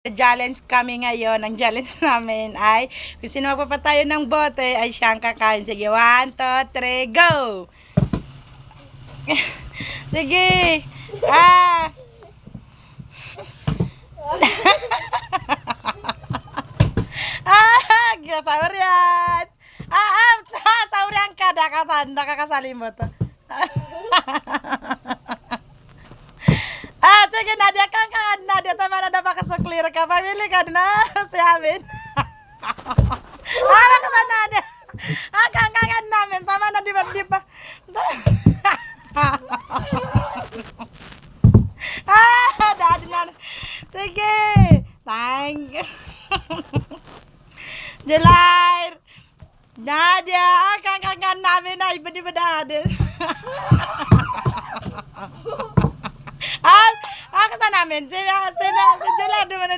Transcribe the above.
Challenge kami ngayon. Ang challenge namin ay kung sino magpapatayo ng bote ay siyang kakain. Sige, 1, 2, 3, go! Sige! Ah! Sahur yan! Sahur yan ka! Nakakasalimot. Sige, Nadia, Nadia, tama na napakasuklir ka. Pamili ka na si Amin. Nakasan Nadia. Kangan namin. Tama na, di ba? Dadi na. Sige. Thank you. July. Nadia, kangan namin na. Iba di ba Nadia? Kasi namin, si July, di ba na